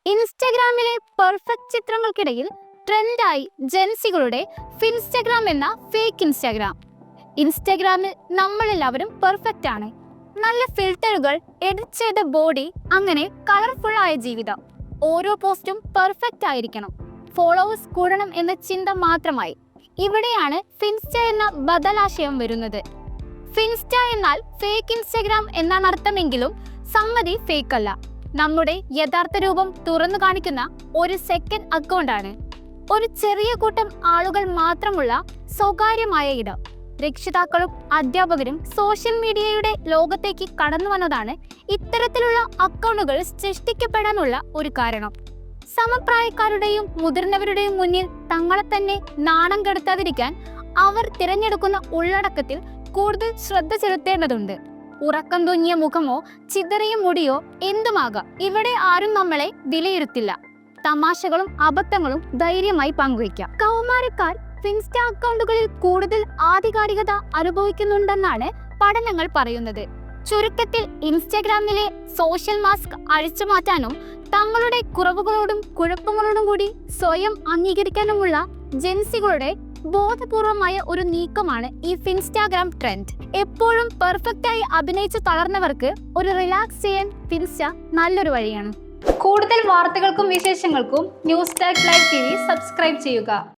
ഇൻസ്റ്റഗ്രാമിലെ perfect ചിത്രങ്ങൾക്കിടയിൽ ട്രെൻഡായി ജെൻസികളുടെ ഫിൻസ്റ്റഗ്രാം എന്ന fake Instagram. ഇൻസ്റ്റഗ്രാമിൽ നമ്മളെല്ലാവരും പെർഫെക്റ്റ് ആണ്. നല്ല ഫിൽറ്ററുകൾ, എഡിറ്റ് ചെയ്ത ബോഡി, അങ്ങനെ കളർഫുൾ ആയ ജീവിതം. ഓരോ പോസ്റ്റും പെർഫെക്റ്റ് ആയിരിക്കണം, ഫോളോവേഴ്സ് കൂടണം എന്ന ചിന്ത മാത്രമായി. ഇവിടെയാണ് ഫിൻസ്റ്റ എന്ന ബദലാശയം വരുന്നത്. ഫിൻസ്റ്റ എന്നാൽ ഫേക്ക് ഇൻസ്റ്റഗ്രാം എന്നാണ് അർത്ഥമെങ്കിലും സംഗതി ഫേക്ക് അല്ല. നമ്മുടെ യഥാർത്ഥ രൂപം തുറന്നു കാണിക്കുന്ന ഒരു സെക്കൻഡ് അക്കൗണ്ടാണ്. ഒരു ചെറിയ കൂട്ടം ആളുകൾ മാത്രമുള്ള സ്വകാര്യമായ ഇടം. രക്ഷിതാക്കളും അധ്യാപകരും സോഷ്യൽ മീഡിയയുടെ ലോകത്തേക്ക് കടന്നു വന്നതാണ് ഇത്തരത്തിലുള്ള അക്കൗണ്ടുകൾ സൃഷ്ടിക്കപ്പെടാനുള്ള ഒരു കാരണം. സമപ്രായക്കാരുടെയും മുതിർന്നവരുടെയും മുന്നിൽ തങ്ങളെ തന്നെ നാണം കെടുത്താതിരിക്കാൻ അവർ തിരഞ്ഞെടുക്കുന്ന ഉള്ളടക്കത്തിൽ കൂടുതൽ ശ്രദ്ധ ചെലുത്തേണ്ടതുണ്ട്. ഉറക്കം തൂങ്ങിയ മുഖമോ ചിതറിയ മുടിയോ എന്തുമാകാം, ഇവിടെ ആരും നമ്മളെ വിലയിരുത്തില്ല. തമാശകളും അബദ്ധങ്ങളും ധൈര്യമായി പങ്കുവയ്ക്കാം. കൗമാരക്കാർ ഫിൻസ്റ്റ അക്കൗണ്ടുകളിൽ കൂടുതൽ ആധികാരികത അനുഭവിക്കുന്നുണ്ടെന്നാണ് പഠനങ്ങൾ പറയുന്നത്. ചുരുക്കത്തിൽ ഇൻസ്റ്റഗ്രാമിലെ സോഷ്യൽ മാസ്ക് അഴിച്ചു മാറ്റാനും തങ്ങളുടെ കുറവുകളോടും കുഴപ്പങ്ങളോടും കൂടി സ്വയം അംഗീകരിക്കാനുമുള്ള ജെൻസികളുടെ ബോധപൂർവമായ ഒരു നീക്കമാണ് ഈ ഫിൻസ്റ്റാഗ്രാം ട്രെൻഡ്. എപ്പോഴും പെർഫെക്റ്റായി അഭിനയിച്ചു തളർന്നവർക്ക് ഒരു റിലാക്സ് ചെയ്യാൻ ഫിൻസ്റ്റ നല്ലൊരു വഴിയാണ്. കൂടുതൽ വാർത്തകൾക്കും വിശേഷങ്ങൾക്കും news tag live TV subscribe ചെയ്യുക.